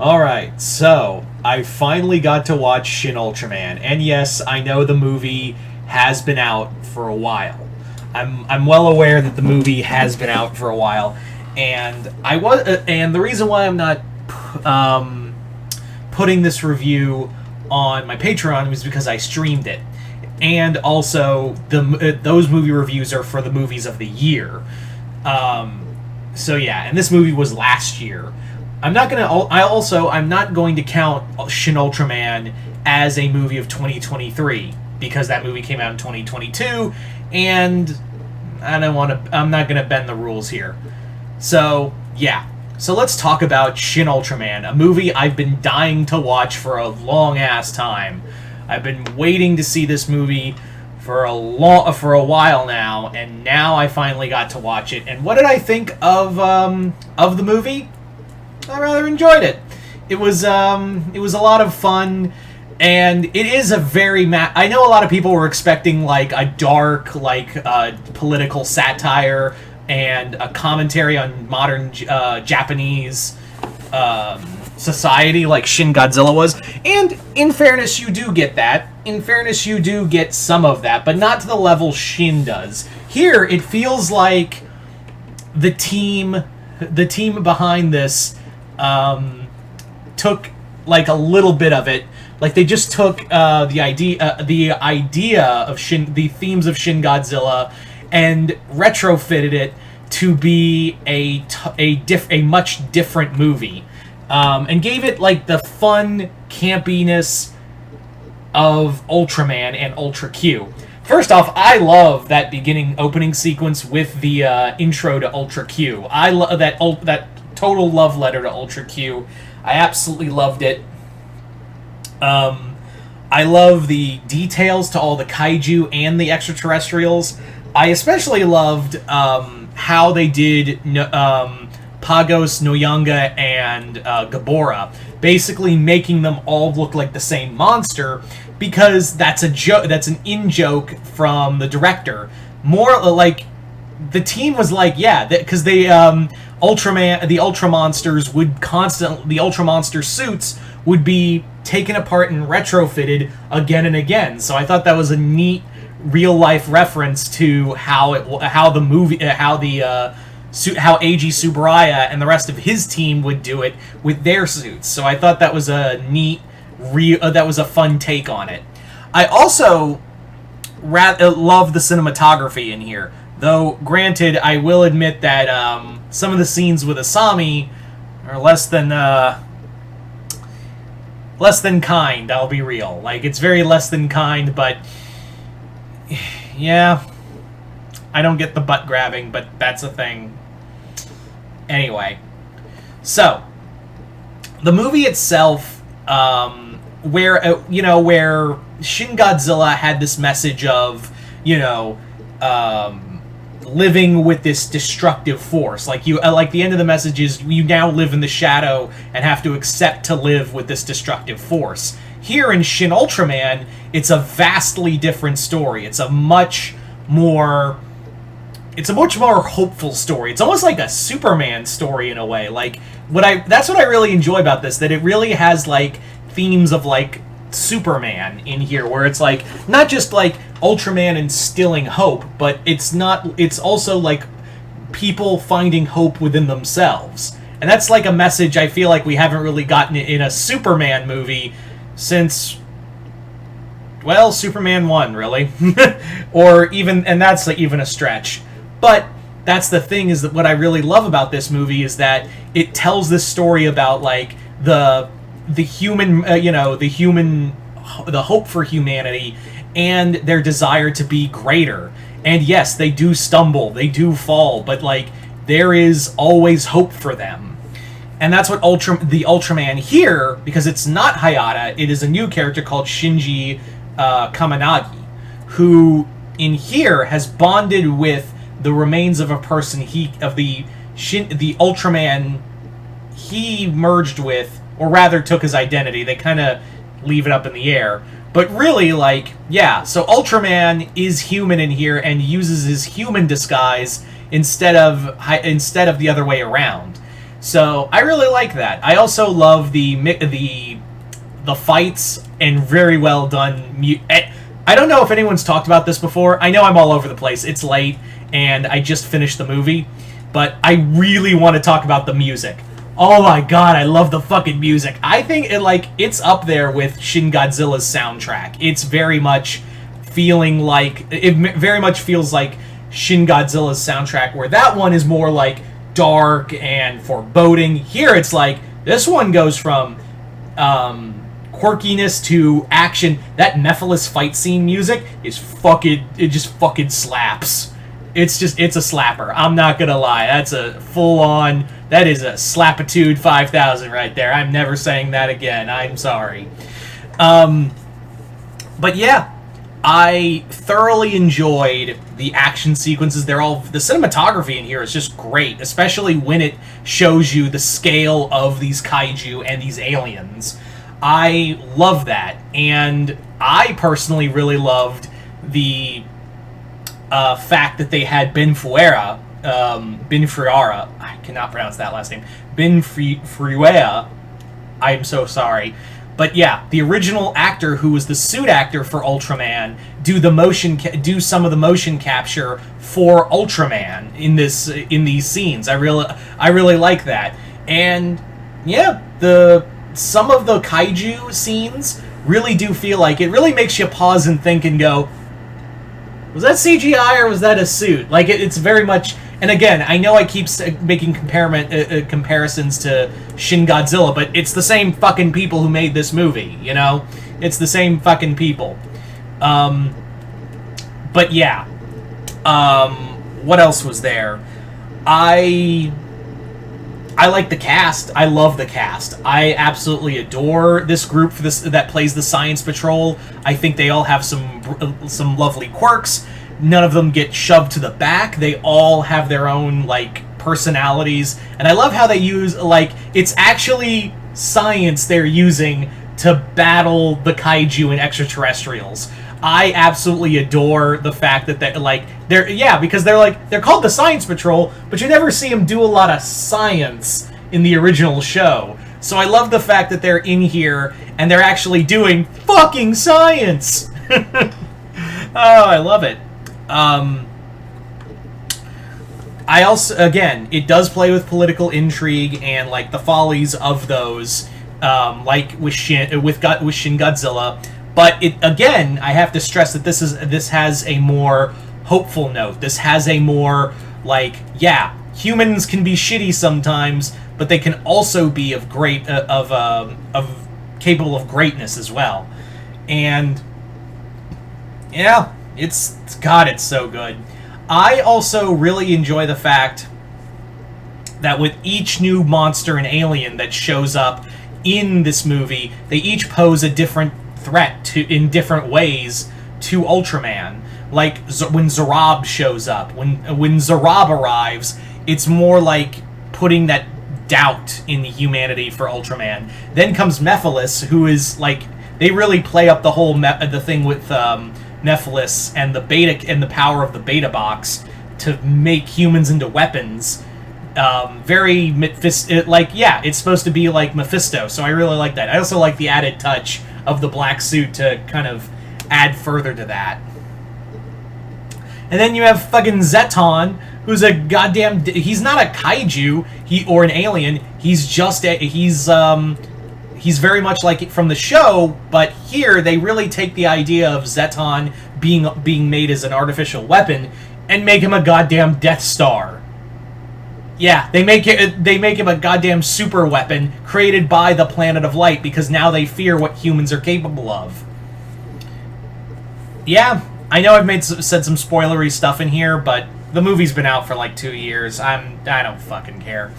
Alright, so I finally got to watch Shin Ultraman, and yes, I know the movie has been out for a while. I'm well aware that the movie has been out for a while, and the reason why I'm not um, putting this review on my Patreon was because I streamed it, and also those movie reviews are for the movies of the year. So yeah, and this movie was last year. I'm not going to count Shin Ultraman as a movie of 2023 because that movie came out in 2022, and I'm not going to bend the rules here. So yeah, so let's talk about Shin Ultraman, a movie I've been dying to watch for a long ass time. I've been waiting to see this movie for a while now, and now I finally got to watch it. And what did I think of the movie? I rather enjoyed it. It was a lot of fun, and it is a very I know a lot of people were expecting like a dark political satire and a commentary on modern Japanese society like Shin Godzilla was. And in fairness, you do get that. In fairness, you do get some of that, but not to the level Shin does. Here, it feels like the team behind this took like a little bit of it. Like they just took the idea of the themes of Shin Godzilla, and retrofitted it to be a much different movie, and gave it like the fun campiness of Ultraman and Ultra Q. First off, I love that opening sequence with the intro to Ultra Q. I love that total love letter to Ultra Q. I absolutely loved it. I love the details to all the kaiju and the extraterrestrials. I especially loved how they did Pagos, Noyanga, and Gabora, basically making them all look like the same monster, because that's a joke. That's an in-joke from the director. More like the team was like, yeah, because the Ultra Monsters would the Ultra Monster suits would be taken apart and retrofitted again and again. So I thought that was a neat real life reference to how Eiji Tsuburaya and the rest of his team would do it with their suits. So I thought that was a neat that was a fun take on it. I also love the cinematography in here. Though, granted, I will admit that some of the scenes with Asami are less than kind, I'll be real. Like, it's very less than kind, but yeah, I don't get the butt grabbing, but that's a thing. Anyway, so the movie itself, where Shin Godzilla had this message of, living with this destructive force. Like the end of the message is, you now live in the shadow and have to accept to live with this destructive force. Here in Shin Ultraman, it's a vastly different story. It's a much more hopeful story. It's almost like a Superman story in a way. That's what I really enjoy about this, that it really has like themes of like Superman in here, where it's like not just like Ultraman instilling hope, but it's also like people finding hope within themselves. And that's like a message I feel like we haven't really gotten in a Superman movie since, well, Superman 1, really. And that's like even a stretch. But that's the thing, is that what I really love about this movie is that it tells this story about like the hope for humanity and their desire to be greater. And yes, they do stumble, they do fall, but like there is always hope for them. And that's what the Ultraman here, because it's not Hayata, it is a new character called Shinji Kaminagi, who in here has bonded with the remains of a person the Ultraman he merged with, or rather took his identity. They kind of leave it up in the air. But really, like, yeah, so Ultraman is human in here and uses his human disguise instead of the other way around. So I really like that. I also love the fights and very well done. I don't know if anyone's talked about this before. I know I'm all over the place. It's late, and I just finished the movie, but I really want to talk about the music. Oh my god, I love the fucking music. I think it's up there with Shin Godzilla's soundtrack. It's very much it very much feels like Shin Godzilla's soundtrack, where that one is more like dark and foreboding. Here it's like this one goes from quirkiness to action. That Mephiles fight scene music is it just fucking slaps. It's a slapper. I'm not gonna lie. That's a full-on, that is a slapitude 5000 right there. I'm never saying that again. I'm sorry. But yeah, I thoroughly enjoyed the action sequences. The cinematography in here is just great, especially when it shows you the scale of these kaiju and these aliens. I love that, and I personally really loved the fact that they had Ben Fuera, I cannot pronounce that last name, Ben Fuera, I am so sorry, but yeah, the original actor who was the suit actor for Ultraman do some of the motion capture for Ultraman in these scenes. I really like that, and yeah, some of the kaiju scenes really do feel like it really makes you pause and think and go, was that CGI or was that a suit? Like, it's very much... And again, I know I keep making comparisons to Shin Godzilla, but it's the same fucking people who made this movie, you know? It's the same fucking people. But yeah. What else was there? I like the cast. I love the cast. I absolutely adore this group that plays the Science Patrol. I think they all have some lovely quirks. None of them get shoved to the back. They all have their own personalities, and I love how they use it's actually science they're using to battle the kaiju and extraterrestrials. I absolutely adore the fact that because they're called the Science Patrol, but you never see them do a lot of science in the original show. So I love the fact that they're in here and they're actually doing fucking science. Oh, I love it. I also, again, it does play with political intrigue and the follies of those, with Shin Godzilla. But again, I have to stress that this has a more hopeful note. This has a more humans can be shitty sometimes, but they can also be capable of greatness as well. And yeah, it's so good. I also really enjoy the fact that with each new monster and alien that shows up in this movie, they each pose a different threat in different ways to Ultraman. Like when Zarab shows up, when Zarab arrives, it's more like putting that doubt in humanity for Ultraman. Then comes Mephiles, who is they really play up the whole the thing with Mephiles and the power of the beta box to make humans into weapons. It's supposed to be like Mephisto, so I really like that. I also like the added touch of the black suit to kind of add further to that. And then you have fucking Zeton, who's a goddamn... He's not a kaiju or an alien. He's just he's very much like it from the show, but here they really take the idea of Zeton being made as an artificial weapon and make him a goddamn Death Star. Yeah, they make him a goddamn super weapon created by the Planet of Light because now they fear what humans are capable of. Yeah, I know I've said some spoilery stuff in here, but the movie's been out for 2 years. I don't fucking care.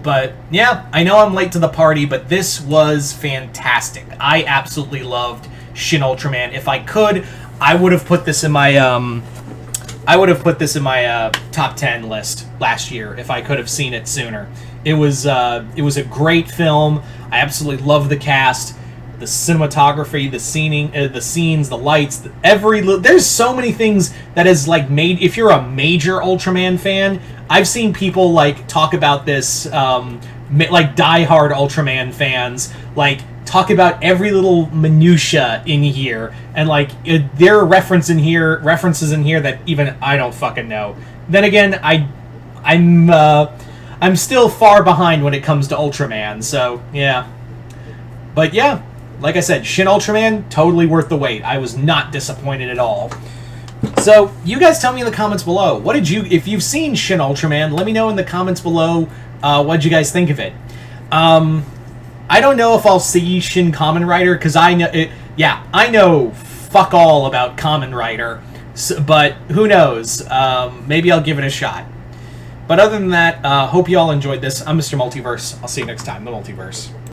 But yeah, I know I'm late to the party, but this was fantastic. I absolutely loved Shin Ultraman. If I could, I would have put this in my top 10 list last year if I could have seen it sooner. It was a great film. I absolutely love the cast, the cinematography, the scenes, the lights, there's so many things that is made. If you're a major Ultraman fan, I've seen people talk about this like diehard Ultraman fans, like talk about every little minutia in here, and like there are references in here that even I don't fucking know. Then again, I'm still far behind when it comes to Ultraman, so yeah. But yeah, like I said, Shin Ultraman, totally worth the wait. I was not disappointed at all. So, you guys tell me in the comments below. If you've seen Shin Ultraman, let me know in the comments below what'd you guys think of it. I don't know if I'll see Shin Kamen Rider, because I know fuck all about Kamen Rider, so, but who knows? Maybe I'll give it a shot. But other than that, hope you all enjoyed this. I'm Mr. Multiverse. I'll see you next time, the Multiverse.